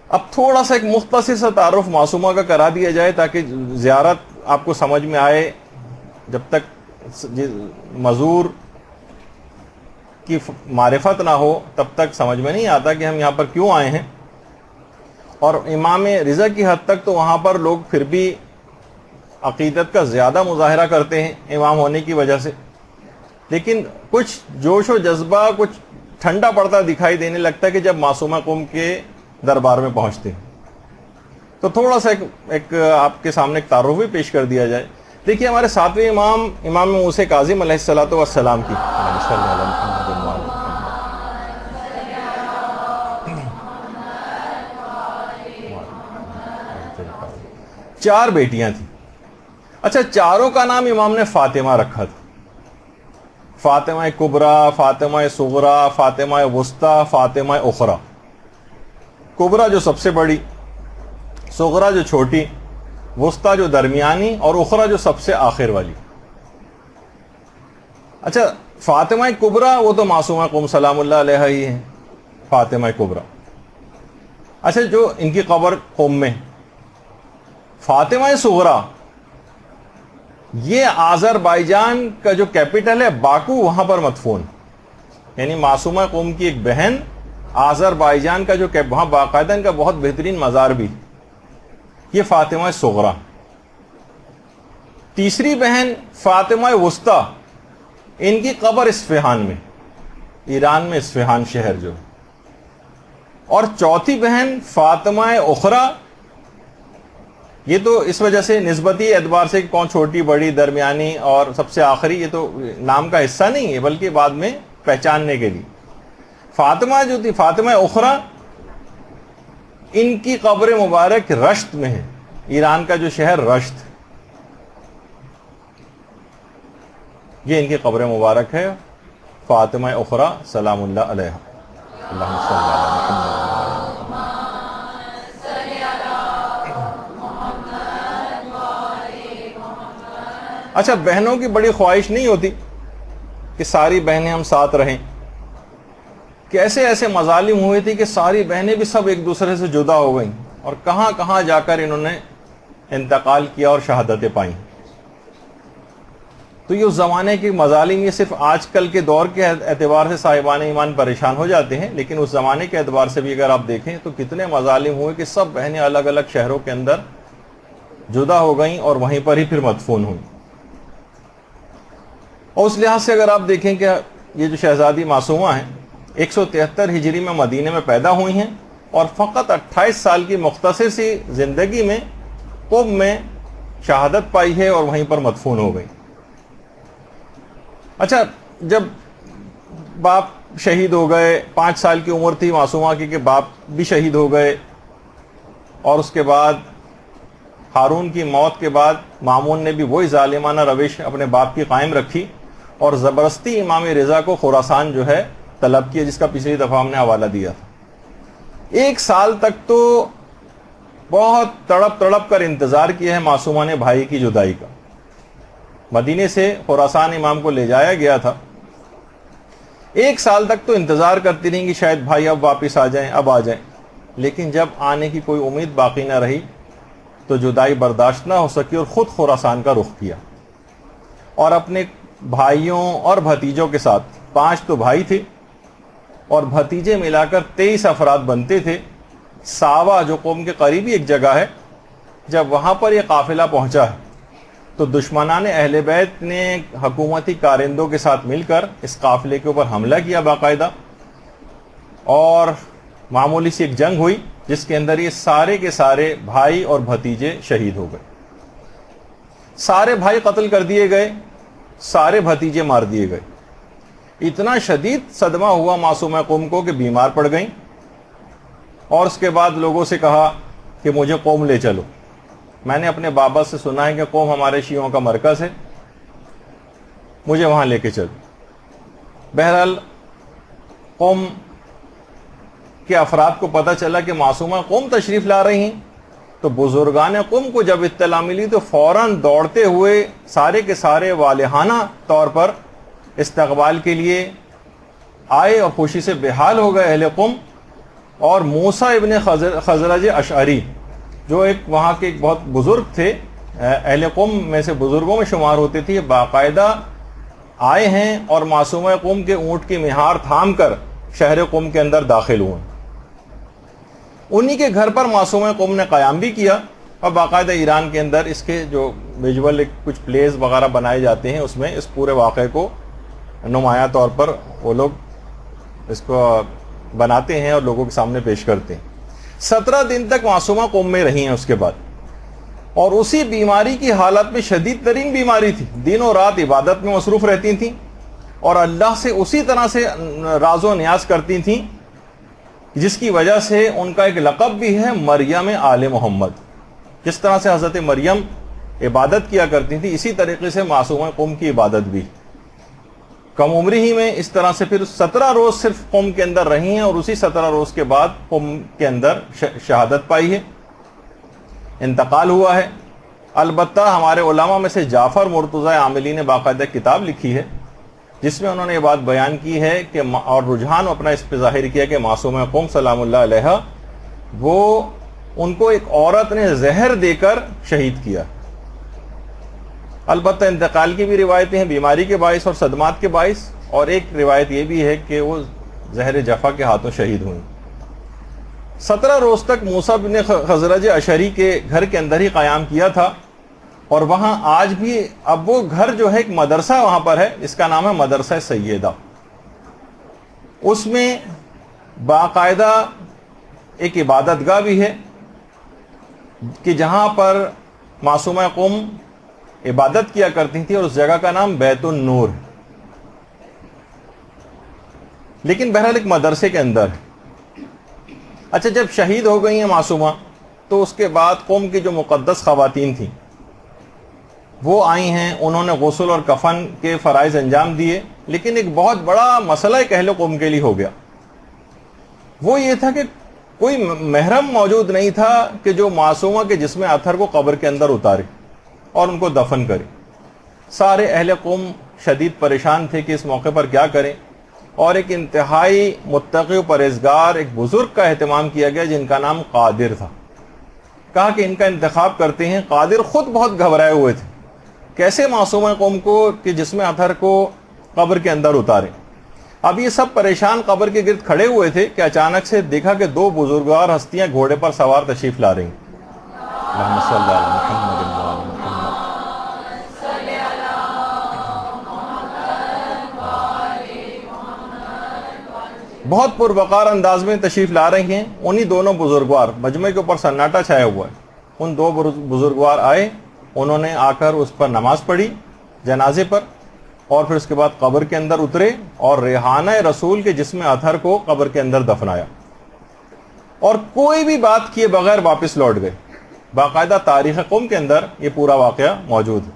اب تھوڑا سا ایک مختصر سا تعارف معصومہ کا کرا دیا جائے تاکہ زیارت آپ کو سمجھ میں آئے. جب تک مزور کی معرفت نہ ہو تب تک سمجھ میں نہیں آتا کہ ہم یہاں پر کیوں آئے ہیں. اور امام رضا کی حد تک تو وہاں پر لوگ پھر بھی عقیدت کا زیادہ مظاہرہ کرتے ہیں امام ہونے کی وجہ سے, لیکن کچھ جوش و جذبہ کچھ ٹھنڈا پڑتا دکھائی دینے لگتا ہے کہ جب معصومہ قوم کے دربار میں پہنچتے ہیں. تو تھوڑا سا ایک آپ کے سامنے ایک تعارف بھی پیش کر دیا جائے. دیکھیے ہمارے ساتویں امام موسیٰ کاظم علیہ الصلوۃ والسلام کی چار بیٹیاں تھیں. اچھا, چاروں کا نام امام نے فاطمہ رکھا تھا. فاطمہ کبریٰ, فاطمہ صغریٰ, فاطمہ وسطیٰ, فاطمہ اخریٰ. کبریٰ جو سب سے بڑی, صغریٰ جو چھوٹی, وسطیٰ جو درمیانی, اور اخریٰ جو سب سے آخر والی. اچھا, فاطمہ کبریٰ وہ تو معصومہ قوم سلام اللہ علیہ ہی ہیں, فاطمہ کبریٰ. اچھا, جو ان کی قبر قم میں. فاطمہ صغریٰ یہ آذربائیجان کا جو کیپٹل ہے باکو, وہاں پر مدفون. یعنی معصومہ قوم کی ایک بہن آذربائیجان کا جو وہاں باقاعدہ ان کا بہت بہترین مزار بھی, یہ فاطمہ صغریٰ. تیسری بہن فاطمہ وسطیٰ, ان کی قبر اصفہان میں, ایران میں اصفہان شہر جو. اور چوتھی بہن فاطمہ اخریٰ, یہ تو اس وجہ سے نسبتی اعتبار سے کہ کون چھوٹی, بڑی, درمیانی اور سب سے آخری, یہ تو نام کا حصہ نہیں ہے بلکہ بعد میں پہچاننے کے لیے. فاطمہ جو تھی فاطمہ اخریٰ, ان کی قبر مبارک رشت میں ہے, ایران کا جو شہر رشت, یہ ان کی قبر مبارک ہے. فاطمہ اخریٰ سلام اللہ علیہ. اللہم صلی علی محمد. اچھا, بہنوں کی بڑی خواہش نہیں ہوتی کہ ساری بہنیں ہم ساتھ رہیں. کیسے ایسے مظالم ہوئے تھے کہ ساری بہنیں بھی سب ایک دوسرے سے جدا ہو گئیں, اور کہاں کہاں جا کر انہوں نے انتقال کیا اور شہادتیں پائیں. تو یہ اس زمانے کے مظالم, یہ صرف آج کل کے دور کے اعتبار سے صاحبان ایمان پریشان ہو جاتے ہیں, لیکن اس زمانے کے اعتبار سے بھی اگر آپ دیکھیں تو کتنے مظالم ہوئے کہ سب بہنیں الگ الگ شہروں کے اندر جدا ہو گئیں اور وہیں پر ہی پھر مدفون ہوئیں. اور اس لحاظ سے اگر آپ دیکھیں کہ یہ جو شہزادی معصومہ ہیں 173 ہجری میں مدینے میں پیدا ہوئی ہیں, اور فقط 28 سال کی مختصر سی زندگی میں قم میں شہادت پائی ہے اور وہیں پر مدفون ہو گئی. اچھا, جب باپ شہید ہو گئے, 5 سال کی عمر تھی معصومہ کی کہ باپ بھی شہید ہو گئے, اور اس کے بعد ہارون کی موت کے بعد مامون نے بھی وہی ظالمانہ روش اپنے باپ کی قائم رکھی اور زبردستی امام رضا کو خراسان جو ہے طلب کیا, جس کا پچھلی دفعہ ہم نے حوالہ دیا تھا. 1 سال تک تو بہت تڑپ تڑپ کر انتظار کیا ہے معصومہ نے بھائی کی جدائی کا. مدینے سے خراسان امام کو لے جایا گیا تھا. 1 سال تک تو انتظار کرتی رہیں کہ شاید بھائی اب واپس آ جائیں, اب آ جائیں, لیکن جب آنے کی کوئی امید باقی نہ رہی تو جدائی برداشت نہ ہو سکی اور خود خراسان کا رخ کیا, اور اپنے بھائیوں اور بھتیجوں کے ساتھ, 5 تو بھائی تھے اور بھتیجے ملا کر 23 افراد بنتے تھے. ساوا جو قوم کے قریبی ایک جگہ ہے, جب وہاں پر یہ قافلہ پہنچا ہے تو دشمنان اہل بیت نے حکومتی کارندوں کے ساتھ مل کر اس قافلے کے اوپر حملہ کیا باقاعدہ, اور معمولی سی ایک جنگ ہوئی جس کے اندر یہ سارے کے سارے بھائی اور بھتیجے شہید ہو گئے. سارے بھائی قتل کر دیے گئے, سارے بھتیجے مار دیے گئے. اتنا شدید صدمہ ہوا معصومہ قوم کو کہ بیمار پڑ گئیں, اور اس کے بعد لوگوں سے کہا کہ مجھے قوم لے چلو. میں نے اپنے بابا سے سنا ہے کہ قوم ہمارے شیعوں کا مرکز ہے, مجھے وہاں لے کے چلو. بہرحال قوم کے افراد کو پتہ چلا کہ معصومہ قوم تشریف لا رہی ہیں, تو بزرگان قوم کو جب اطلاع ملی تو فوراً دوڑتے ہوئے سارے کے سارے والہانہ طور پر استقبال کے لیے آئے اور خوشی سے بے حال ہو گئے اہل قوم. اور موسیٰ ابن خزرج اشعری جو ایک وہاں کے ایک بہت بزرگ تھے، اہل قوم میں سے بزرگوں میں شمار ہوتے تھے، باقاعدہ آئے ہیں اور معصومہ قوم کے اونٹ کی مہار تھام کر شہر قوم کے اندر داخل ہوئے۔ انہی کے گھر پر معصومہ قوم نے قیام بھی کیا، اور باقاعدہ ایران کے اندر اس کے جو ویژول کچھ پلیز وغیرہ بنائے جاتے ہیں، اس میں اس پورے واقعے کو نمایاں طور پر وہ لوگ اس کو بناتے ہیں اور لوگوں کے سامنے پیش کرتے ہیں۔ 17 دن تک معصومہ قوم میں رہی ہیں اس کے بعد، اور اسی بیماری کی حالت میں، شدید ترین بیماری تھی، دن و رات عبادت میں مصروف رہتی تھیں اور اللہ سے اسی طرح سے راز و نیاز کرتی تھیں، جس کی وجہ سے ان کا ایک لقب بھی ہے مریم آل محمد۔ جس طرح سے حضرت مریم عبادت کیا کرتی تھی، اسی طریقے سے معصومہ قوم کی عبادت بھی۔ کم عمری ہی میں اس طرح سے پھر 17 روز صرف قوم کے اندر رہی ہیں، اور اسی 17 روز کے بعد قوم کے اندر شہادت پائی ہے، انتقال ہوا ہے۔ البتہ ہمارے علماء میں سے جعفر مرتضی عاملی نے باقاعدہ کتاب لکھی ہے، جس میں انہوں نے یہ بات بیان کی ہے کہ اور رجحان اپنا اس پہ ظاہر کیا کہ معصومہ قوم سلام اللہ علیہ وہ ان کو ایک عورت نے زہر دے کر شہید کیا۔ البتہ انتقال کی بھی روایتیں ہیں، بیماری کے باعث اور صدمات کے باعث، اور ایک روایت یہ بھی ہے کہ وہ زہر جفا کے ہاتھوں شہید ہوئیں۔ 17 روز تک موسیٰ بن خزرج اشعری کے گھر کے اندر ہی قیام کیا تھا، اور وہاں آج بھی اب وہ گھر جو ہے ایک مدرسہ وہاں پر ہے، اس کا نام ہے مدرسہ سیدہ۔ اس میں باقاعدہ ایک عبادت گاہ بھی ہے کہ جہاں پر معصومہ قوم عبادت کیا کرتی تھی، اور اس جگہ کا نام بیت النور، لیکن بہرحال ایک مدرسے کے اندر ہے۔ اچھا، جب شہید ہو گئی ہیں معصومہ، تو اس کے بعد قوم کی جو مقدس خواتین تھیں وہ آئی ہیں، انہوں نے غسل اور کفن کے فرائض انجام دیے، لیکن ایک بہت بڑا مسئلہ ایک اہل قوم کے لیے ہو گیا۔ وہ یہ تھا کہ کوئی محرم موجود نہیں تھا کہ جو معصومہ کے جسم اطہر کو قبر کے اندر اتارے اور ان کو دفن کرے۔ سارے اہل قوم شدید پریشان تھے کہ اس موقع پر کیا کریں، اور ایک انتہائی متقی و پرہیزگار ایک بزرگ کا اہتمام کیا گیا جن کا نام قادر تھا۔ کہا کہ ان کا انتخاب کرتے ہیں۔ قادر خود بہت گھبرائے ہوئے تھے، کیسے معصومہ قوم کو کہ جسم اطہر کو قبر کے اندر اتارے۔ اب یہ سب پریشان قبر کے گرد کھڑے ہوئے تھے کہ اچانک سے دیکھا کہ 2 بزرگوار ہستیاں گھوڑے پر سوار تشریف لا رہی ہیں۔ اللہم صلی علی محمد وعلی محمد۔ بہت پروقار انداز میں تشریف لا رہی ہیں۔ انہی دونوں بزرگوار، مجمع کے اوپر سناٹا چھایا ہوا ہے، ان 2 بزرگوار آئے، انہوں نے آ کر اس پر نماز پڑھی جنازے پر، اور پھر اس کے بعد قبر کے اندر اترے اور ریحانہ رسول کے جسم اطہر کو قبر کے اندر دفنایا، اور کوئی بھی بات کیے بغیر واپس لوٹ گئے۔ باقاعدہ تاریخ قوم کے اندر یہ پورا واقعہ موجود ہے۔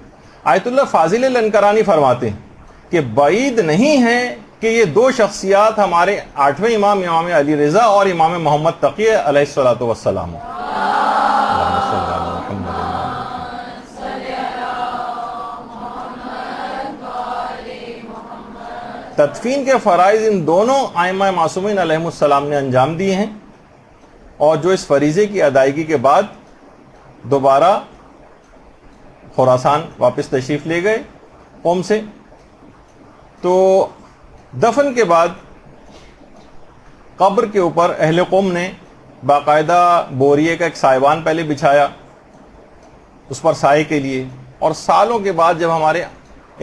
آیت اللہ فاضل لنکرانی فرماتے ہیں کہ بعید نہیں ہے کہ یہ 2 شخصیات ہمارے 8ویں امام علی رضا اور امام محمد تقی علیہ الصلوۃ والسلام۔ تدفین کے فرائض ان دونوں ائمہ معصومین علیہ السلام نے انجام دیے ہیں، اور جو اس فریضے کی ادائیگی کے بعد دوبارہ خراسان واپس تشریف لے گئے قوم سے۔ تو دفن کے بعد قبر کے اوپر اہل قوم نے باقاعدہ بوریے کا ایک سائبان پہلے بچھایا اس پر سائے کے لیے، اور سالوں کے بعد جب ہمارے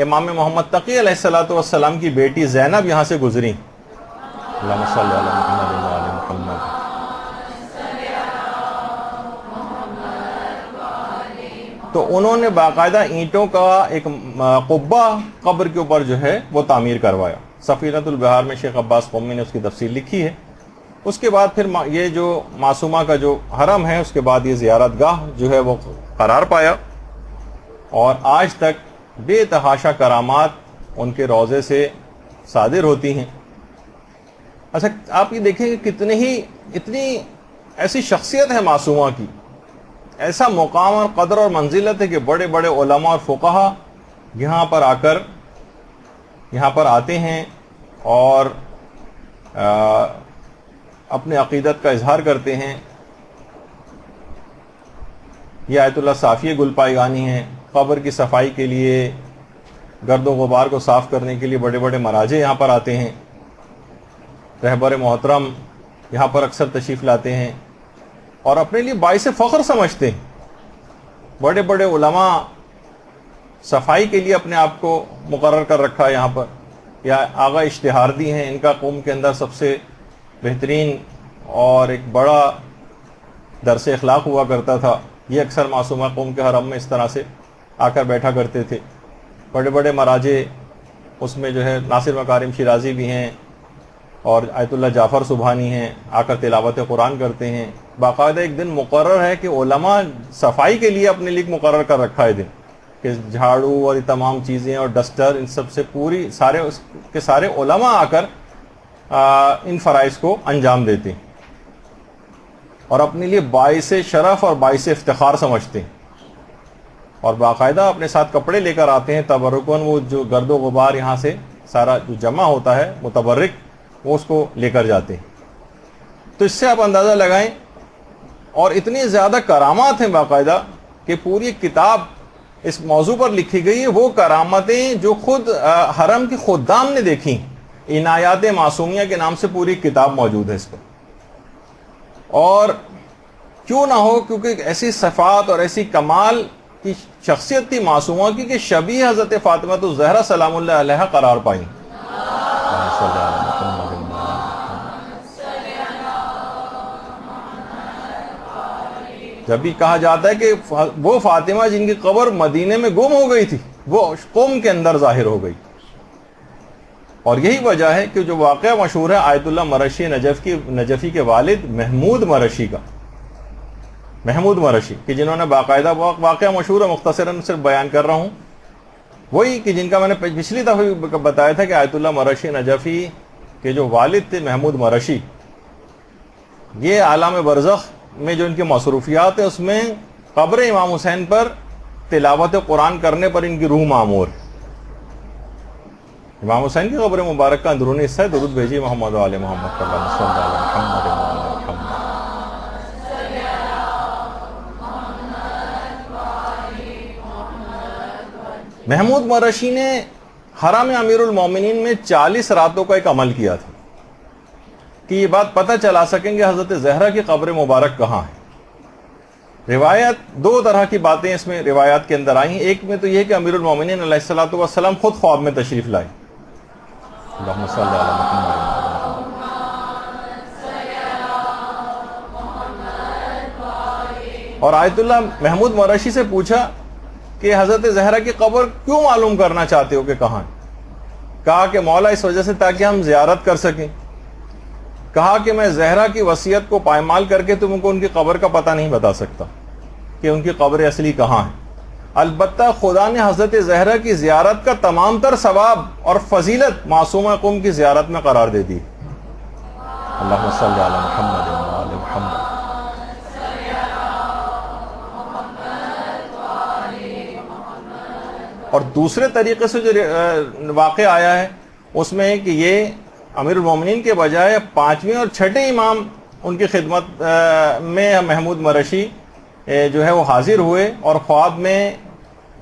امام محمد تقی علیہ الصلوۃ والسلام کی بیٹی زینب یہاں سے گزری، اللہم صلی علی محمد وعلی محمد، تو انہوں نے باقاعدہ اینٹوں کا ایک قبہ قبر کے اوپر جو ہے وہ تعمیر کروایا۔ سفینۃ البحار میں شیخ عباس قومی نے اس کی تفصیل لکھی ہے۔ اس کے بعد پھر یہ جو معصومہ کا جو حرم ہے، اس کے بعد یہ زیارت گاہ جو ہے وہ قرار پایا، اور آج تک بے تحاشا کرامات ان کے روضے سے صادر ہوتی ہیں۔ اچھا، آپ یہ دیکھیں کہ اتنی ایسی شخصیت ہے معصومہ کی، ایسا مقام اور قدر اور منزلت ہے کہ بڑے بڑے علماء اور فقہا یہاں پر آتے ہیں، اور اپنے عقیدت کا اظہار کرتے ہیں. یہ آیت اللہ صافی گل پائیگانی ہیں. قبر کی صفائی کے لیے، گرد و غبار کو صاف کرنے کے لیے بڑے بڑے مراجع یہاں پر آتے ہیں. رہبر محترم یہاں پر اکثر تشریف لاتے ہیں اور اپنے لیے باعث فخر سمجھتے ہیں. بڑے بڑے علماء صفائی کے لیے اپنے آپ کو مقرر کر رکھا ہے یہاں پر. یا آغا اشتہاردی ہیں، ان کا قوم کے اندر سب سے بہترین اور ایک بڑا درس اخلاق ہوا کرتا تھا. یہ اکثر معصومہ قوم کے حرم میں اس طرح سے آ کر بیٹھا کرتے تھے. بڑے بڑے مراجع اس میں جو ہے ناصر مکارم شیرازی بھی ہیں اور آیت اللہ جعفر سبحانی ہیں، آ کر تلاوت قرآن کرتے ہیں. باقاعدہ ایک دن مقرر ہے کہ علماء صفائی کے لیے اپنے لیے مقرر کر رکھا ہے دن، کہ جھاڑو اور یہ تمام چیزیں اور ڈسٹر ان سب سے پوری سارے کے سارے علماء آ کر ان فرائض کو انجام دیتے ہیں اور اپنے لیے باعث شرف اور باعث افتخار سمجھتے ہیں. اور باقاعدہ اپنے ساتھ کپڑے لے کر آتے ہیں تبرکن. وہ جو گرد و غبار یہاں سے سارا جو جمع ہوتا ہے متبرک، وہ اس کو لے کر جاتے ہیں. تو اس سے آپ اندازہ لگائیں. اور اتنی زیادہ کرامات ہیں باقاعدہ کہ پوری کتاب اس موضوع پر لکھی گئی ہے. وہ کرامتیں جو خود حرم کی خدام نے دیکھی، عنایات معصومیہ کے نام سے پوری کتاب موجود ہے اس پر. اور کیوں نہ ہو، کیونکہ ایسی صفات اور ایسی کمال کی شخصیت تھی معصومہ کی کہ شبیہ حضرت فاطمہ تو زہرا سلام اللہ علیہ قرار پائیں. جب بھی کہا جاتا ہے کہ وہ فاطمہ جن کی قبر مدینے میں گم ہو گئی تھی، وہ قوم کے اندر ظاہر ہو گئی. اور یہی وجہ ہے کہ جو واقعہ مشہور ہے آیت اللہ مرشی نجفی کے والد محمود مرشی کا، محمود مرشی کہ جنہوں نے باقاعدہ واقعہ مشہور ہے، مختصراً صرف بیان کر رہا ہوں. وہی کہ جن کا میں نے پچھلی دفعہ بتایا تھا کہ آیت اللہ مرشی نجفی کے جو والد تھے محمود مرشی، یہ عالم برزخ میں جو ان کی مصروفیات ہے اس میں قبر امام حسین پر تلاوت قرآن کرنے پر ان کی روح معمور ہے. امام حسین کی قبر مبارک کا اندرونی حصہ ہے. درود بھیجیے محمد و آل محمد صلی اللہ علیہ وسلم. محمود مرشی نے حرم امیر المومنین میں 40 راتوں کا ایک عمل کیا تھا کہ یہ بات پتہ چلا سکیں گے حضرت زہرا کی قبر مبارک کہاں ہے. روایت دو طرح کی باتیں اس میں روایات کے اندر آئی ہیں. ایک میں تو یہ کہ امیر المومنین علیہ الصلوۃ والسلام خود خواب میں تشریف لائے. اللہم صلی علی محمد. اور آیت اللہ محمود مرشی سے پوچھا کہ حضرت زہرا کی قبر کیوں معلوم کرنا چاہتے ہو کہ کہاں ہے؟ کہا کہ مولا اس وجہ سے تاکہ ہم زیارت کر سکیں. کہا کہ میں زہرا کی وصیت کو پائمال کر کے تم کو ان کی قبر کا پتہ نہیں بتا سکتا کہ ان کی قبر اصلی کہاں ہے. البتہ خدا نے حضرت زہرا کی زیارت کا تمام تر ثواب اور فضیلت معصومہ قوم کی زیارت میں قرار دے دی. اللہم صلی علی محمد و آل محمد. اور دوسرے طریقے سے جو واقع آیا ہے اس میں کہ یہ امیر المومنین کے بجائے 5ویں اور 6ٹھے امام ان کی خدمت میں محمود مرشی جو ہے وہ حاضر ہوئے اور خواب میں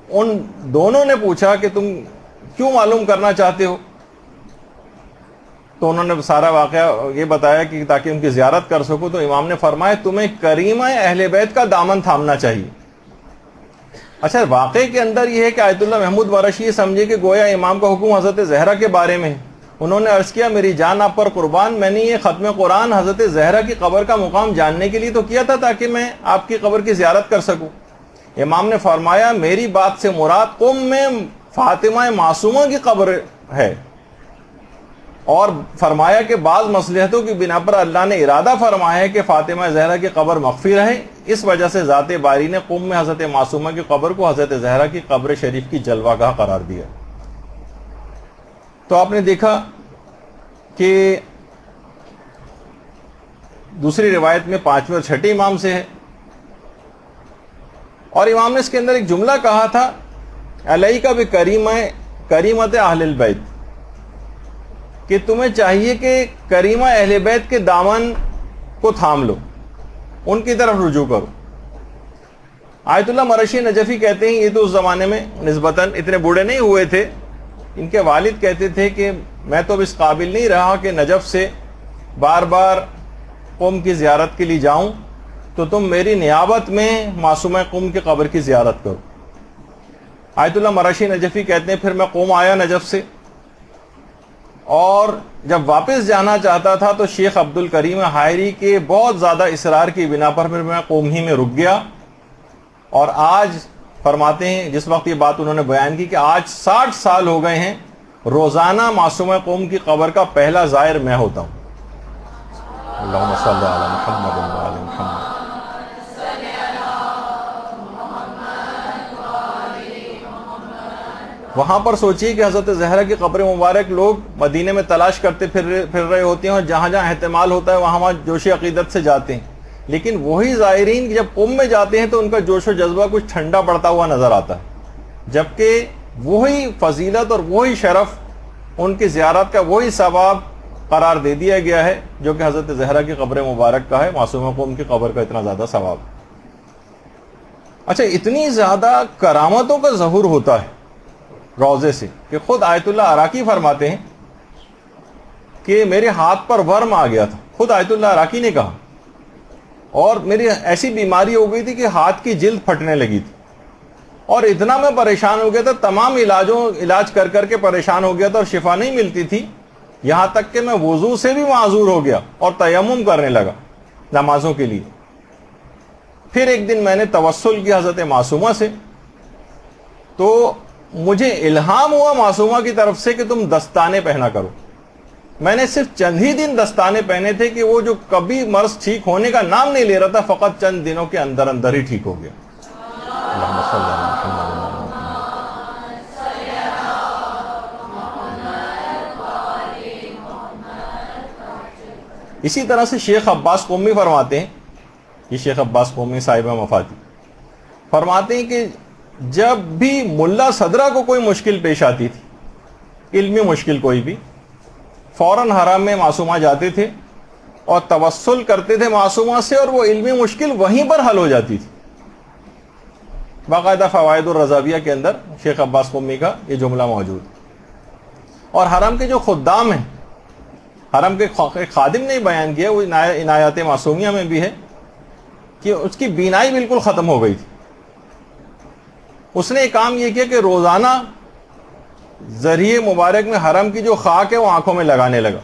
ان دونوں نے پوچھا کہ تم کیوں معلوم کرنا چاہتے ہو. تو انہوں نے سارا واقعہ یہ بتایا کہ تاکہ ان کی زیارت کر سکو. تو امام نے فرمایا تمہیں کریمہ اہل بیت کا دامن تھامنا چاہیے. اچھا، واقعے کے اندر یہ ہے کہ آیت اللہ محمود مرشی یہ سمجھے کہ گویا امام کا حکم حضرت زہرا کے بارے میں ہے. انہوں نے عرض کیا میری جان آپ پر قربان، میں نے یہ ختم قرآن حضرت زہرا کی قبر کا مقام جاننے کے لیے تو کیا تھا تاکہ میں آپ کی قبر کی زیارت کر سکوں. امام نے فرمایا میری بات سے مراد قم میں فاطمہ معصومہ کی قبر ہے، اور فرمایا کہ بعض مصلحتوں کی بنا پر اللہ نے ارادہ فرمایا ہے کہ فاطمہ زہرا کی قبر مخفی رہے. اس وجہ سے ذات باری نے قم میں حضرت معصومہ کی قبر کو حضرت زہرا کی قبر شریف کی جلوہ گاہ قرار دیا. تو آپ نے دیکھا کہ دوسری روایت میں 5ویں اور 6ٹھے امام سے ہے. اور امام نے اس کے اندر ایک جملہ کہا تھا علیکہ بکریمت اہل البیت، کہ تمہیں چاہیے کہ کریمہ اہل بیت کے دامن کو تھام لو، ان کی طرف رجوع کرو۔ آیت اللہ مرشی نجفی کہتے ہیں یہ تو اس زمانے میں نسبتاً اتنے بوڑھے نہیں ہوئے تھے، ان کے والد کہتے تھے کہ میں تو اب اس قابل نہیں رہا کہ نجف سے بار بار قم کی زیارت کے لیے جاؤں، تو تم میری نیابت میں معصومہ قم کی قبر کی زیارت کرو۔ آیت اللہ مرشی نجفی کہتے ہیں پھر میں قم آیا نجف سے، اور جب واپس جانا چاہتا تھا تو شیخ عبد الکریم حائری کے بہت زیادہ اصرار کی بنا پر پھر میں قم ہی میں رک گیا، اور آج فرماتے ہیں جس وقت یہ بات انہوں نے بیان کی کہ آج 60 سال ہو گئے ہیں، روزانہ معصومہ قم کی قبر کا پہلا زائر میں ہوتا ہوں۔ اللہم صلی علی محمد و علی محمد۔ وہاں پر سوچیے کہ حضرت زہرا کی قبر مبارک لوگ مدینے میں تلاش کرتے پھر رہے ہوتے ہیں، اور جہاں جہاں احتمال ہوتا ہے وہاں جوش عقیدت سے جاتے ہیں، لیکن وہی زائرین جب قم میں جاتے ہیں تو ان کا جوش و جذبہ کچھ ٹھنڈا پڑتا ہوا نظر آتا ہے، جبکہ وہی فضیلت اور وہی شرف ان کی زیارت کا وہی ثواب قرار دے دیا گیا ہے جو کہ حضرت زہرا کی قبر مبارک کا ہے، معصومہ قم کی قبر کا اتنا زیادہ ثواب۔ اچھا، اتنی زیادہ کرامتوں کا ظہور ہوتا ہے روضے سے کہ خود آیت اللہ عراقی فرماتے ہیں کہ میرے ہاتھ پر ورم آ گیا تھا، خود آیت اللہ عراقی نے کہا، اور میری ایسی بیماری ہو گئی تھی کہ ہاتھ کی جلد پھٹنے لگی تھی، اور اتنا میں پریشان ہو گیا تھا، تمام علاج کر کر کے پریشان ہو گیا تھا اور شفا نہیں ملتی تھی، یہاں تک کہ میں وضو سے بھی معذور ہو گیا اور تیمم کرنے لگا نمازوں کے لیے۔ پھر ایک دن میں نے توسل کیا حضرت معصومہ سے، تو مجھے الہام ہوا معصومہ کی طرف سے کہ تم دستانے پہنا کرو۔ میں نے صرف چند ہی دن دستانے پہنے تھے کہ وہ جو کبھی مرض ٹھیک ہونے کا نام نہیں لے رہا تھا، فقط چند دنوں کے اندر اندر ہی ٹھیک ہو گیا۔ اللہم صلی علی محمد۔ اسی طرح سے شیخ عباس قمی فرماتے ہیں، یہ شیخ عباس قمی صاحب مفاتی فرماتے ہیں کہ جب بھی ملا صدرہ کو کوئی مشکل پیش آتی تھی، علمی مشکل کوئی بھی، فوراً حرم میں معصومہ جاتے تھے اور توسل کرتے تھے معصومہ سے، اور وہ علمی مشکل وہیں پر حل ہو جاتی تھی۔ باقاعدہ فوائد الرضاویہ کے اندر شیخ عباس قمی کا یہ جملہ موجود ہے۔ اور حرم کے جو خدام ہیں، حرم کے خادم نے بیان کیا، وہ عنایات معصومیہ میں بھی ہے کہ اس کی بینائی بالکل ختم ہو گئی تھی۔ اس نے ایک کام یہ کیا کہ روزانہ ذریعے مبارک میں حرم کی جو خاک ہے وہ آنکھوں میں لگانے لگا،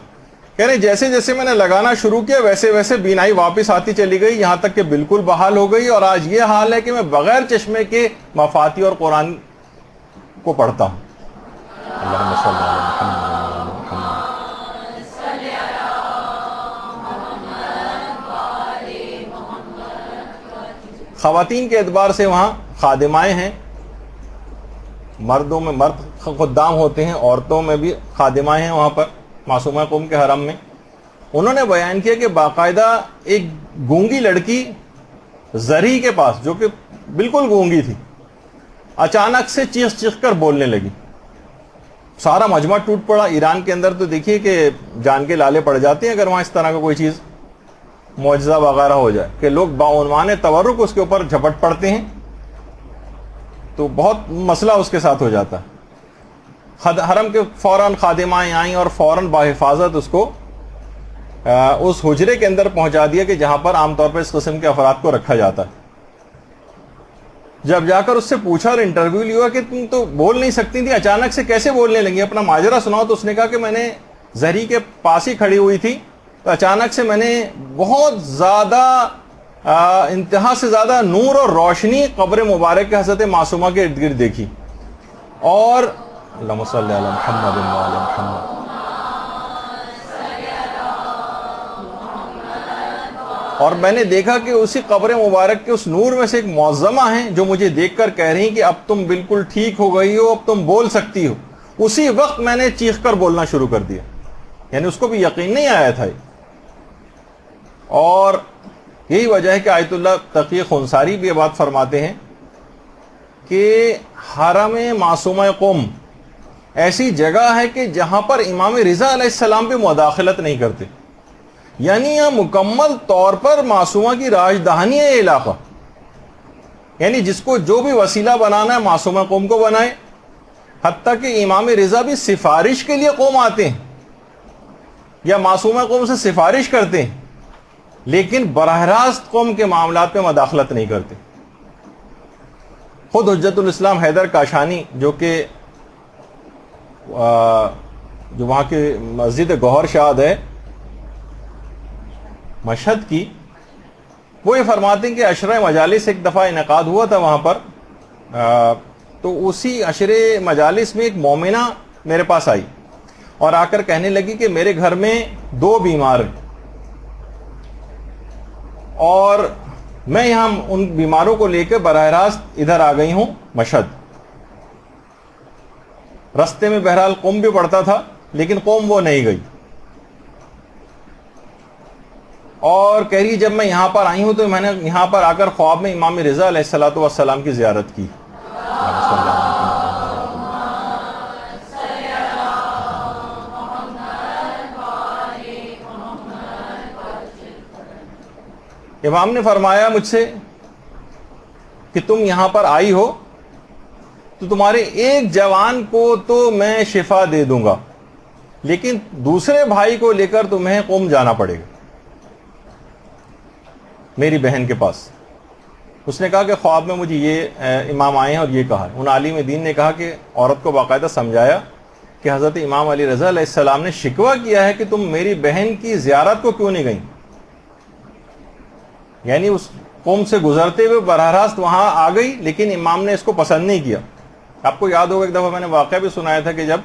کہہ رہے جیسے جیسے میں نے لگانا شروع کیا ویسے ویسے بینائی واپس آتی چلی گئی، یہاں تک کہ بالکل بحال ہو گئی، اور آج یہ حال ہے کہ میں بغیر چشمے کے مفاتی اور قرآن کو پڑھتا ہوں۔ اللہم صلی علی محمد۔ خواتین کے اعتبار سے وہاں خادمائیں ہیں، مردوں میں مرد خدام ہوتے ہیں، عورتوں میں بھی خادمائیں ہیں وہاں پر معصومہ قم کے حرم میں۔ انہوں نے بیان کیا کہ باقاعدہ ایک گونگی لڑکی زری کے پاس، جو کہ بالکل گونگی تھی، اچانک سے چیخ چیخ کر بولنے لگی، سارا مجمع ٹوٹ پڑا۔ ایران کے اندر تو دیکھیے کہ جان کے لالے پڑ جاتے ہیں اگر وہاں اس طرح کا کوئی چیز معجزہ وغیرہ ہو جائے کہ لوگ بعنوان تورک اس کے اوپر جھپٹ پڑتے ہیں، تو بہت مسئلہ اس کے ساتھ ہو جاتا ہے۔ حرم کے فوراً خادمائیں آئیں اور فوراً بحفاظت اس کو اس حجرے کے اندر پہنچا دیا کہ جہاں پر عام طور پر اس قسم کے افراد کو رکھا جاتا ہے۔ جب جا کر اس سے پوچھا اور انٹرویو لیا کہ تم تو بول نہیں سکتی تھی، اچانک سے کیسے بولنے لگی، اپنا ماجرا سناؤ، تو اس نے کہا کہ میں نے زری کے پاس ہی کھڑی ہوئی تھی، تو اچانک سے میں نے بہت زیادہ انتہا سے زیادہ نور اور روشنی قبر مبارک کے حضرت معصومہ کے ارد گرد دیکھی، اور اللہم صلی علی محمد و علی محمد۔ اور میں نے دیکھا کہ اسی قبر مبارک کے اس نور میں سے ایک معظمہ ہیں جو مجھے دیکھ کر کہہ رہی کہ اب تم بالکل ٹھیک ہو گئی ہو، اب تم بول سکتی ہو۔ اسی وقت میں نے چیخ کر بولنا شروع کر دیا، یعنی اس کو بھی یقین نہیں آیا تھا۔ اور یہی وجہ ہے کہ آیت اللہ تقی خنساری بھی یہ بات فرماتے ہیں کہ حرم معصومہ قم ایسی جگہ ہے کہ جہاں پر امام رضا علیہ السلام بھی مداخلت نہیں کرتے، یعنی یہ مکمل طور پر معصومہ کی راجدہانی ہے یہ علاقہ. یعنی جس کو جو بھی وسیلہ بنانا ہے معصومہ قوم کو بنائے. حتیٰ کہ امام رضا بھی سفارش کے لیے قوم آتے ہیں یا معصومہ قوم سے سفارش کرتے ہیں, لیکن براہ راست قوم کے معاملات میں مداخلت نہیں کرتے. خود حجت الاسلام حیدر کاشانی جو کہ جو وہاں کی مسجد گوہر شاد ہے مشہد کی, وہ یہ فرماتے ہیں کہ عشرہ مجالس ایک دفعہ انعقاد ہوا تھا وہاں پر. تو اسی عشرے مجالس میں ایک مومنہ میرے پاس آئی اور آ کر کہنے لگی کہ میرے گھر میں 2 بیمار ہیں اور میں یہاں ان بیماروں کو لے کے براہ راست ادھر آ گئی ہوں مشہد. رستے میں بہرحال قوم بھی پڑتا تھا لیکن قوم وہ نہیں گئی, اور کہہ رہی جب میں یہاں پر آئی ہوں تو میں نے یہاں پر آ کر خواب میں امام رضا علیہ الصلوۃ والسلام کی زیارت کی. امام نے فرمایا مجھ سے کہ تم یہاں پر آئی ہو تو تمہارے ایک جوان کو تو میں شفا دے دوں گا, لیکن دوسرے بھائی کو لے کر تمہیں قوم جانا پڑے گا میری بہن کے پاس. اس نے کہا کہ خواب میں مجھے یہ امام آئے ہیں اور یہ کہا. ان عالم دین نے کہا کہ عورت کو باقاعدہ سمجھایا کہ حضرت امام علی رضا علیہ السلام نے شکوہ کیا ہے کہ تم میری بہن کی زیارت کو کیوں نہیں گئیں. یعنی اس قوم سے گزرتے ہوئے براہ راست وہاں آ گئی, لیکن امام نے اس کو پسند نہیں کیا. آپ کو یاد ہوگا ایک دفعہ میں نے واقعہ بھی سنایا تھا کہ جب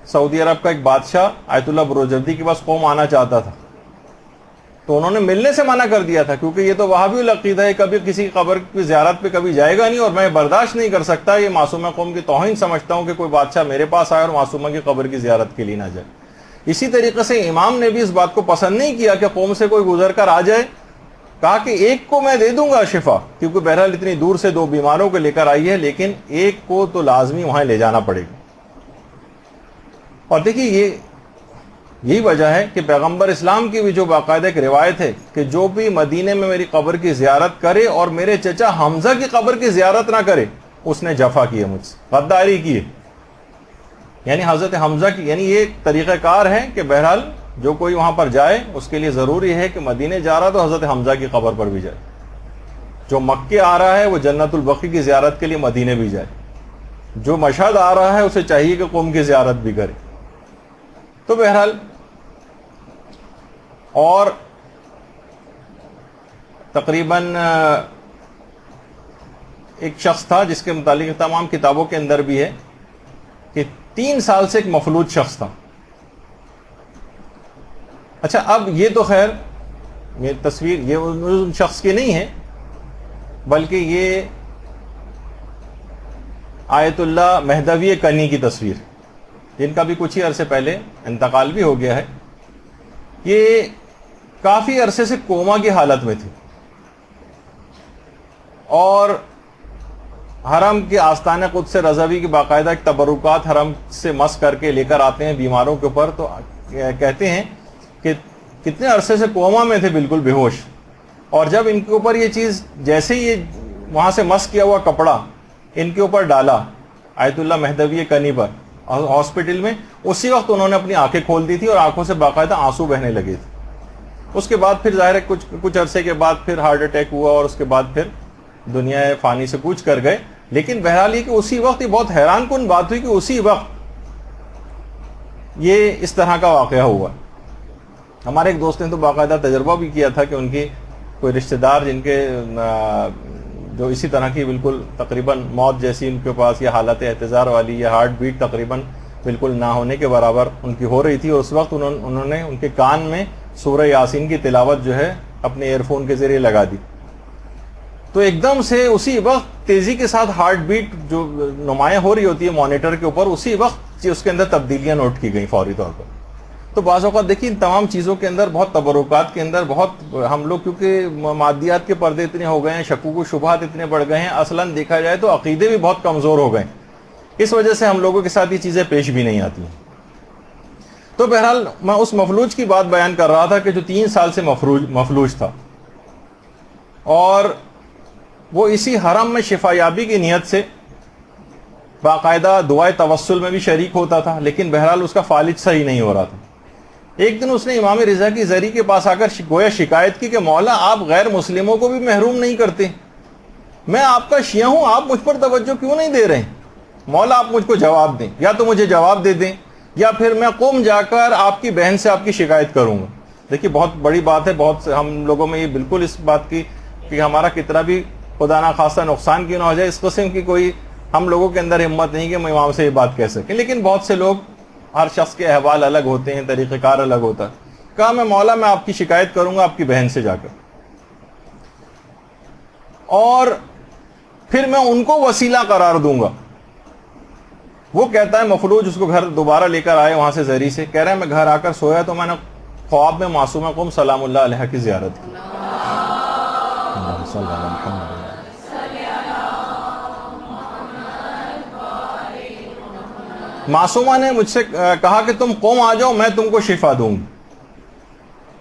سعودی عرب کا ایک بادشاہ آیت اللہ بروجردی کے پاس قوم آنا چاہتا تھا تو انہوں نے ملنے سے منع کر دیا تھا, کیونکہ یہ تو وہابی العقیدہ ہے, کبھی کسی قبر کی زیارت پہ کبھی جائے گا نہیں اور میں برداشت نہیں کر سکتا, یہ معصومہ قوم کی توہین سمجھتا ہوں کہ کوئی بادشاہ میرے پاس آئے اور معصومہ کی قبر کی زیارت کے لیے نہ جائے. اسی طریقے سے امام نے بھی اس بات کو پسند نہیں کیا کہ قوم سے کوئی گزر کر آ جائے. کہا کہ ایک کو میں دے دوں گا شفا, کیونکہ بہرحال اتنی دور سے 2 بیماروں کو لے کر آئی ہے, لیکن ایک کو تو لازمی وہاں لے جانا پڑے گا. اور دیکھیے یہی وجہ ہے کہ پیغمبر اسلام کی بھی جو باقاعدہ ایک روایت ہے کہ جو بھی مدینے میں میری قبر کی زیارت کرے اور میرے چچا حمزہ کی قبر کی زیارت نہ کرے اس نے جفا کی ہے, مجھ سے غداری کی ہے. یعنی حضرت حمزہ کی, یعنی یہ طریقہ کار ہے کہ بہرحال جو کوئی وہاں پر جائے اس کے لیے ضروری ہے کہ مدینے جا رہا تو حضرت حمزہ کی قبر پر بھی جائے. جو مکے آ رہا ہے وہ جنت البقیع کی زیارت کے لیے مدینے بھی جائے. جو مشہد آ رہا ہے اسے چاہیے کہ قوم کی زیارت بھی کرے. تو بہرحال اور تقریباً ایک شخص تھا جس کے متعلق تمام کتابوں کے اندر بھی ہے کہ 3 سال سے ایک مفلوج شخص تھا. اچھا اب یہ تو خیر یہ تصویر یہ ان شخص کی نہیں ہے, بلکہ یہ آیت اللہ مہدوی کنی کی تصویر, جن کا بھی کچھ ہی عرصے پہلے انتقال بھی ہو گیا ہے. یہ کافی عرصے سے کوما کی حالت میں تھی اور حرم کے آستانہ قدس رضوی کی باقاعدہ ایک تبرکات حرم سے مس کر کے لے کر آتے ہیں بیماروں کے اوپر. تو کہتے ہیں کہ کتنے عرصے سے کوما میں تھے, بالکل بے ہوش, اور جب ان کے اوپر یہ چیز جیسے ہی وہاں سے مس کیا ہوا کپڑا ان کے اوپر ڈالا آیت اللہ مہدوی کنی پر ہاسپٹل میں, اسی وقت انہوں نے اپنی آنکھیں کھول دی تھی اور آنکھوں سے باقاعدہ آنسو بہنے لگے تھے. اس کے بعد پھر ظاہر ہے کچھ عرصے کے بعد پھر ہارٹ اٹیک ہوا اور اس کے بعد پھر دنیا فانی سے کوچ کر گئے. لیکن بہرحال یہ کہ اسی وقت یہ بہت حیران کن بات ہوئی کہ اسی وقت یہ اس طرح کا واقعہ ہوا. ہمارے ایک دوست نے تو باقاعدہ تجربہ بھی کیا تھا کہ ان کی کوئی رشتہ دار جن کے جو اسی طرح کی بالکل تقریباً موت جیسی ان کے پاس یا حالت احتضار والی یا ہارٹ بیٹ تقریباً بالکل نہ ہونے کے برابر ان کی ہو رہی تھی, اور اس وقت انہوں نے ان کے کان میں سورہ یاسین کی تلاوت جو ہے اپنے ایئر فون کے ذریعے لگا دی. تو ایک دم سے اسی وقت تیزی کے ساتھ ہارٹ بیٹ جو نمایاں ہو رہی ہوتی ہے مانیٹر کے اوپر, اسی وقت اس کے اندر تبدیلیاں نوٹ کی گئیں فوری طور پر. تو بعض اوقات دیکھیں ان تمام چیزوں کے اندر بہت تبرکات کے اندر بہت ہم لوگ کیونکہ مادیات کے پردے اتنے ہو گئے ہیں, شکوک و شبہات اتنے بڑھ گئے ہیں, اصلاً دیکھا جائے تو عقیدے بھی بہت کمزور ہو گئے ہیں. اس وجہ سے ہم لوگوں کے ساتھ یہ چیزیں پیش بھی نہیں آتی ہیں. تو بہرحال میں اس مفلوج کی بات بیان کر رہا تھا کہ جو 3 سال سے مفلوج تھا، اور وہ اسی حرم میں شفا یابی کی نیت سے باقاعدہ دعائے توسل میں بھی شریک ہوتا تھا، لیکن بہرحال اس کا فالج صحیح نہیں ہو رہا تھا۔ ایک دن اس نے امام رضا کی زری کے پاس آ کر گویا شکایت کی کہ مولا آپ غیر مسلموں کو بھی محروم نہیں کرتے، میں آپ کا شیعہ ہوں، آپ مجھ پر توجہ کیوں نہیں دے رہے ہیں؟ مولا آپ مجھ کو جواب دیں، یا تو مجھے جواب دے دیں یا پھر میں قوم جا کر آپ کی بہن سے آپ کی شکایت کروں گا۔ دیکھیے بہت بڑی بات ہے، بہت ہم لوگوں میں یہ بالکل اس بات کی کہ ہمارا کتنا بھی خدا نہ خواستہ نقصان کیوں نہ ہو جائے، اس قسم کی کوئی ہم لوگوں کے اندر ہمت نہیں کہ ہم امام سے یہ بات کہہ سکیں، لیکن بہت سے لوگ، ہر شخص کے احوال الگ ہوتے ہیں، طریقہ کار الگ ہوتا ہے۔ کہا میں مولا میں آپ کی شکایت کروں گا آپ کی بہن سے جا کر، اور پھر میں ان کو وسیلہ قرار دوں گا۔ وہ کہتا ہے مفلوج اس کو گھر دوبارہ لے کر آئے وہاں سے زری سے، کہہ رہا ہے میں گھر آ کر سویا تو میں نے خواب میں معصومہ قوم سلام اللہ علیہ کی زیارت کی۔ معصومہ نے مجھ سے کہا کہ تم قوم آ جاؤ میں تم کو شفا دوں گی۔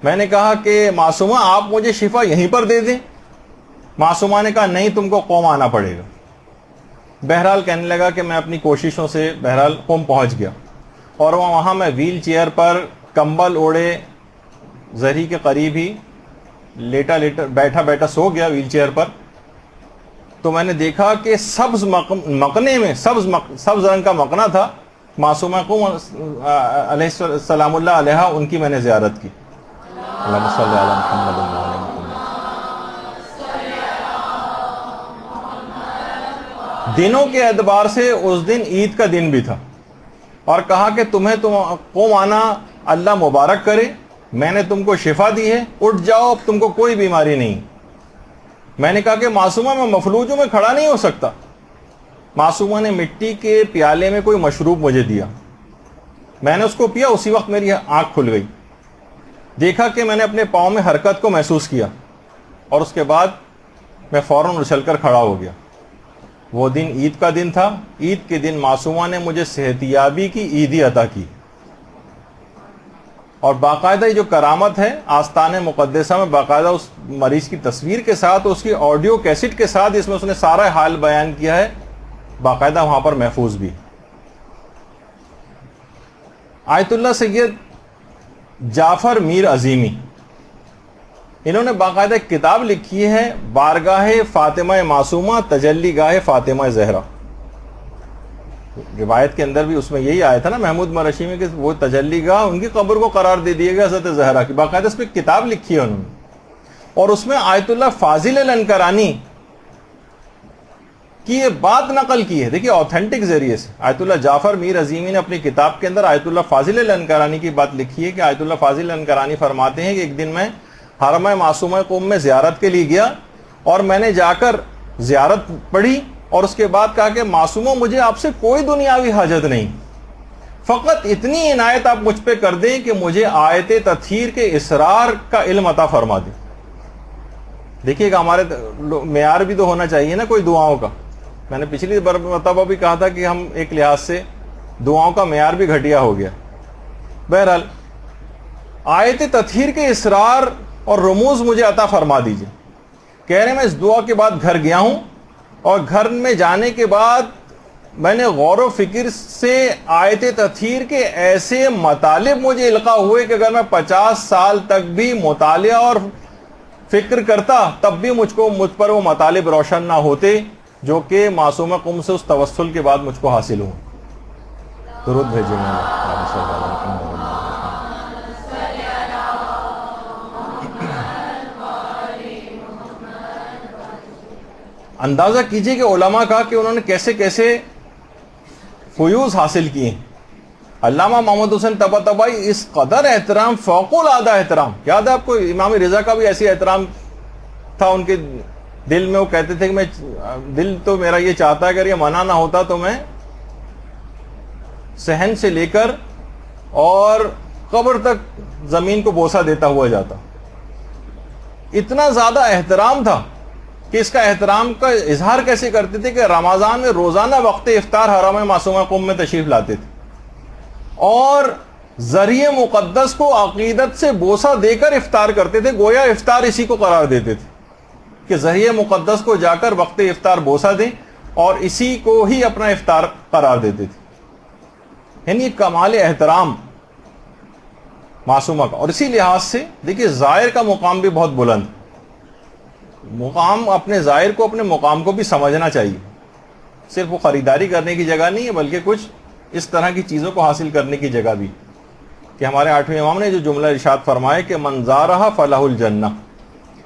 میں نے کہا کہ معصومہ آپ مجھے شفا یہیں پر دے دیں۔ معصومہ نے کہا نہیں تم کو قوم آنا پڑے گا۔ بہرحال کہنے لگا کہ میں اپنی کوششوں سے بہرحال قوم پہنچ گیا، اور وہاں میں ویل چیئر پر کمبل اوڑے زری کے قریب ہی بیٹھا سو گیا ویل چیئر پر۔ تو میں نے دیکھا کہ سبز مقنے میں سبز رنگ کا مقنا تھا، معصومہ قوم علیہ السلام اللہ علیہ ان کی میں نے زیارت کی۔ اللہم صلی علی محمد و علی محمد۔ دنوں کے اعتبار سے اس دن عید کا دن بھی تھا، اور کہا کہ تمہیں قوم آنا اللہ مبارک کرے، میں نے تم کو شفا دی ہے، اٹھ جاؤ اب تم کو کوئی بیماری نہیں۔ میں نے کہا کہ معصومہ میں مفلوجوں میں کھڑا نہیں ہو سکتا۔ معصومہ نے مٹی کے پیالے میں کوئی مشروب مجھے دیا، میں نے اس کو پیا، اسی وقت میری آنکھ کھل گئی، دیکھا کہ میں نے اپنے پاؤں میں حرکت کو محسوس کیا، اور اس کے بعد میں فوراً اچھل کر کھڑا ہو گیا۔ وہ دن عید کا دن تھا، عید کے دن معصومہ نے مجھے صحتیابی کی عیدی عطا کی، اور باقاعدہ یہ جو کرامت ہے آستان مقدسہ میں باقاعدہ اس مریض کی تصویر کے ساتھ، اس کی آڈیو کیسٹ کے ساتھ، اس میں اس نے سارا حال بیان کیا ہے، باقاعدہ وہاں پر محفوظ بھی۔ آیت اللہ سید جعفر میر عظیمی، انہوں نے باقاعدہ ایک کتاب لکھی ہے، بارگاہ فاطمہ معصومہ تجلی گاہ فاطمہ زہرا۔ روایت کے اندر بھی اس میں یہی آیا تھا نا محمود مرشی میں کہ وہ تجلی گاہ ان کی قبر کو قرار دے دیے گا حضرت زہرا کی، باقاعدہ اس پہ کتاب لکھی ہے انہوں نے، اور اس میں آیت اللہ فاضل الانکرانی کی یہ بات نقل کی ہے۔ دیکھیے آتھینٹک ذریعے سے آیت اللہ جعفر میر عظیمی نے اپنی کتاب کے اندر آیت اللہ فاضل الانکرانی کی بات لکھی ہے کہ آیت اللہ فاضل الانکرانی فرماتے ہیں کہ ایک دن میں حرم معصومہ قوم میں زیارت کے لیے گیا، اور میں نے جا کر زیارت پڑھی، اور اس کے بعد کہا کہ معصومہ مجھے آپ سے کوئی دنیاوی حاجت نہیں، فقط اتنی عنایت آپ مجھ پہ کر دیں کہ مجھے آیت تطہیر کے اسرار کا علم عطا فرما دیں۔ دیکھیے کہ ہمارے معیار بھی تو ہونا چاہیے نا کوئی دعاؤں کا۔ میں نے پچھلی مرتبہ بھی کہا تھا کہ ہم ایک لحاظ سے دعاؤں کا معیار بھی گھٹیا ہو گیا۔ بہرحال آیت تطہیر کے اسرار اور رموز مجھے عطا فرما دیجئے۔ کہہ رہے ہیں میں اس دعا کے بعد گھر گیا ہوں، اور گھر میں جانے کے بعد میں نے غور و فکر سے آیت تطہیر کے ایسے مطالب مجھے القاء ہوئے کہ اگر میں 50 سال تک بھی مطالعہ اور فکر کرتا تب بھی مجھ پر وہ مطالب روشن نہ ہوتے جو کہ معصومہ قوم سے اس توسل کے بعد مجھ کو حاصل ہوں۔ درود بھیجیں اندازہ کیجئے کہ علماء کا کہ انہوں نے کیسے کیسے فیوز حاصل کیے ہیں۔ علامہ محمد حسین طباطبائی اس قدر احترام، فوق العادہ احترام، یاد ہے آپ کو امام رضا کا بھی ایسی احترام تھا ان کے دل میں، وہ کہتے تھے کہ میں دل تو میرا یہ چاہتا ہے اگر یہ منع نہ ہوتا تو میں صحن سے لے کر اور قبر تک زمین کو بوسہ دیتا ہوا جاتا۔ اتنا زیادہ احترام تھا کہ اس کا احترام کا اظہار کیسے کرتے تھے کہ رمضان میں روزانہ وقت افطار حرم معصومہ قوم میں تشریف لاتے تھے، اور ذریعہ مقدس کو عقیدت سے بوسہ دے کر افطار کرتے تھے، گویا افطار اسی کو قرار دیتے تھے کہ ذریعہ مقدس کو جا کر وقت افطار بوسہ دیں اور اسی کو ہی اپنا افطار قرار دیتے تھے. یعنی کمال احترام معصومہ کا. اور اسی لحاظ سے دیکھیے زائر کا مقام بھی بہت بلند، مقام اپنے زائر کو اپنے مقام کو بھی سمجھنا چاہیے. صرف وہ خریداری کرنے کی جگہ نہیں ہے بلکہ کچھ اس طرح کی چیزوں کو حاصل کرنے کی جگہ بھی. کہ ہمارے 8ویں امام نے جو جملہ ارشاد فرمائے کہ من زارہ فلہ الجنہ،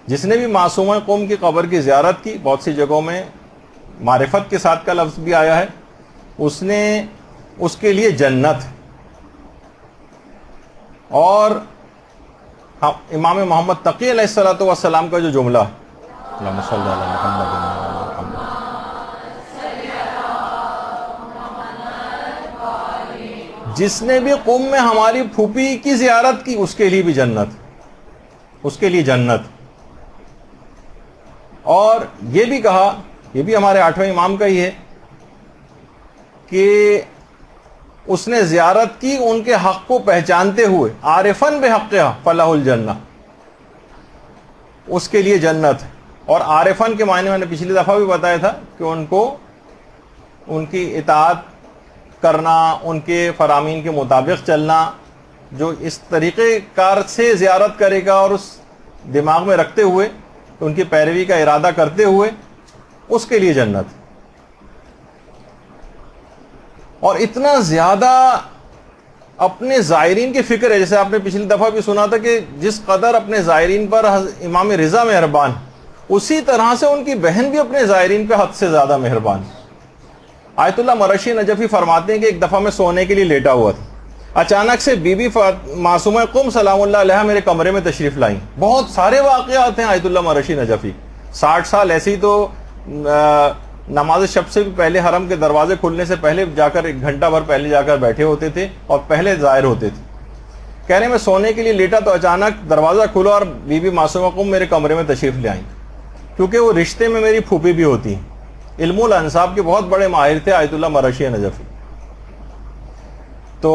جس نے بھی معصومہ قوم کی قبر کی زیارت کی، بہت سی جگہوں میں معرفت کے ساتھ کا لفظ بھی آیا ہے، اس کے لیے جنت. اور امام محمد تقی علیہ الصلوۃ والسلام کا جو جملہ ہے، اللہم صلی علی محمد جس نے بھی قم میں ہماری پھوپھی کی زیارت کی اس کے لیے بھی جنت، اس کے لیے جنت. اور یہ بھی کہا، یہ بھی ہمارے 8ویں امام کا ہی ہے کہ اس نے زیارت کی ان کے حق کو پہچانتے ہوئے، عارفن بحقھا فلہ الجنہ، اس کے لیے جنت. اور عارفن کے معنی میں نے پچھلی دفعہ بھی بتایا تھا کہ ان کو ان کی اطاعت کرنا، ان کے فرامین کے مطابق چلنا، جو اس طریقے کار سے زیارت کرے گا اور اس دماغ میں رکھتے ہوئے ان کی پیروی کا ارادہ کرتے ہوئے، اس کے لیے جنت. اور اتنا زیادہ اپنے زائرین کی فکر ہے، جیسے آپ نے پچھلی دفعہ بھی سنا تھا کہ جس قدر اپنے زائرین پر امام رضا مہربان، اسی طرح سے ان کی بہن بھی اپنے زائرین پہ حد سے زیادہ مہربان. آیت اللہ مرشی نجفی فرماتے ہیں کہ ایک دفعہ میں سونے کے لیے لیٹا ہوا تھا، اچانک سے بی بی معصومہ قم سلام اللہ علیہا میرے کمرے میں تشریف لائیں. بہت سارے واقعات ہیں آیت اللہ مرشی نجفی، 60 سال ایسے ہی تو نماز شب سے بھی پہلے حرم کے دروازے کھلنے سے پہلے جا کر 1 گھنٹہ بھر پہلے جا کر بیٹھے ہوتے تھے اور پہلے ظاہر ہوتے تھے. کہہ رہے میں سونے کے لیے لیٹا تو اچانک دروازہ کھلا اور بی بی معصومہ قم میرے کمرے میں تشریف لے آئیں، کیونکہ وہ رشتے میں میری پھوپھی بھی ہوتی ہیں. علم الانصاب کے بہت بڑے ماہر تھے آیت اللہ مرشی نجفی. تو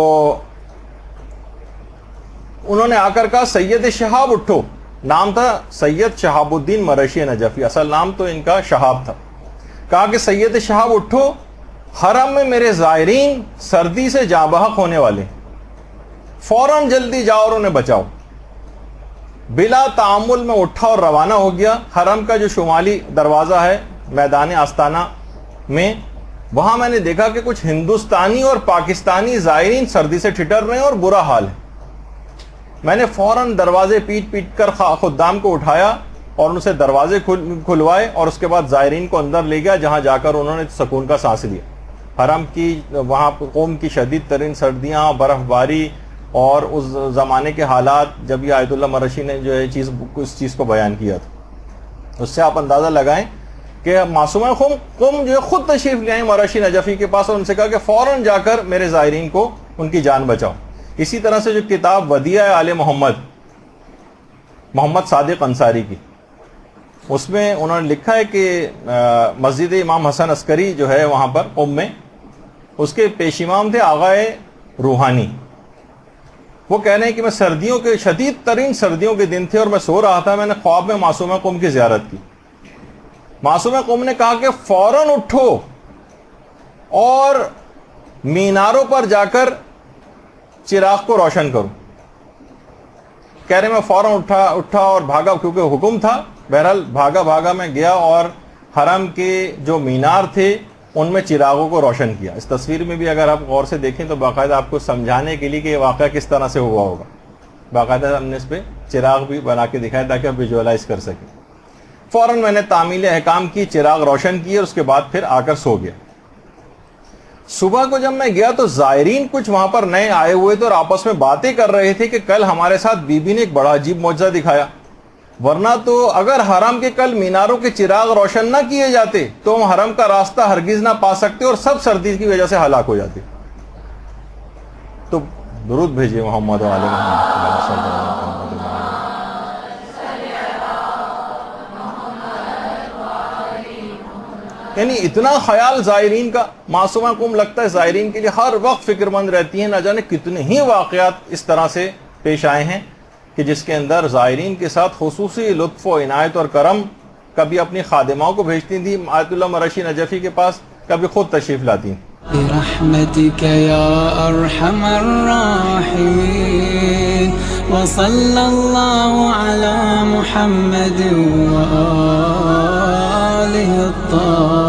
انہوں نے آ کر کہا سید شہاب اٹھو، نام تھا سید شہاب الدین مرشی نجفی، اصل نام تو ان کا شہاب تھا. کہا کہ سید شہاب اٹھو، حرم میں میرے زائرین سردی سے جاں بحق ہونے والے، فوراً جلدی جاؤ اور انہیں بچاؤ. بلا تعامل میں اٹھا اور روانہ ہو گیا. حرم کا جو شمالی دروازہ ہے میدان آستانہ میں، وہاں میں نے دیکھا کہ کچھ ہندوستانی اور پاکستانی زائرین سردی سے ٹھٹر رہے ہیں اور برا حال ہے. میں نے فوراً دروازے پیٹ پیٹ کر خدام کو اٹھایا اور ان سے دروازے کھلوائے اور اس کے بعد زائرین کو اندر لے گیا، جہاں جا کر انہوں نے سکون کا سانس لیا. حرم کی وہاں قوم کی شدید ترین سردیاں، برف باری اور اس زمانے کے حالات، جب یہ آیت اللہ مرشی نے جو ہے اس چیز کو بیان کیا تھا، اس سے آپ اندازہ لگائیں کہ معصومہ قم جو ہے خود تشریف لے آئیں مرشی نجفی کے پاس اور ان سے کہا کہ فوراً جا کر میرے زائرین کو ان کی جان بچاؤ. اسی طرح سے جو کتاب ودیعہ آل محمد صادق انصاری کی، اس میں انہوں نے لکھا ہے کہ مسجد امام حسن عسکری جو ہے وہاں پر قم میں، اس کے پیش امام تھے آغائے روحانی. وہ کہہ رہے ہیں کہ میں سردیوں کے شدید ترین سردیوں کے دن تھے اور میں سو رہا تھا، میں نے خواب میں معصومہ قم کی زیارت کی. معصومہ قم نے کہا کہ فوراً اٹھو اور میناروں پر جا کر چراغ کو روشن کرو. کہہ رہے میں فوراً اٹھا اور بھاگا، کیونکہ حکم تھا. بہرحال بھاگا میں گیا اور حرم کے جو مینار تھے ان میں چراغوں کو روشن کیا. اس تصویر میں بھی اگر آپ غور سے دیکھیں تو باقاعدہ آپ کو سمجھانے کے لیے کہ یہ واقعہ کس طرح سے ہوا ہوگا، باقاعدہ ہم نے اس پہ چراغ بھی بنا کے دکھایا تاکہ آپ ویژوالائز کر سکیں. فوراً میں نے تعمیل احکام کی، چراغ روشن کیے اور اس کے بعد پھر آ کر سو گیا. صبح کو جب میں گیا تو زائرین کچھ وہاں پر نئے آئے ہوئے تھے اور آپس میں باتیں کر رہے تھے کہ کل ہمارے ساتھ بی بی نے ایک بڑا عجیب معجزہ دکھایا، ورنہ تو اگر حرم کے کل میناروں کے چراغ روشن نہ کیے جاتے تو ہم حرم کا راستہ ہرگز نہ پا سکتے اور سب سردی کی وجہ سے ہلاک ہو جاتے. تو درود بھیجیے محمد و آل محمد. یعنی اتنا خیال زائرین کا، معصومہ قوم لگتا ہے زائرین کے لیے ہر وقت فکر مند رہتی ہیں، نہ جانے کتنے ہی واقعات اس طرح سے پیش آئے ہیں کہ جس کے اندر زائرین کے ساتھ خصوصی لطف و عنایت اور کرم، کبھی اپنی خادماؤں کو بھیجتی تھیں آیت اللہ مرشی نجفی کے پاس، کبھی خود تشریف لاتی ہیں۔ برحمتك يا أرحم الراحمين وصلى الله على محمد وآله الطاهرين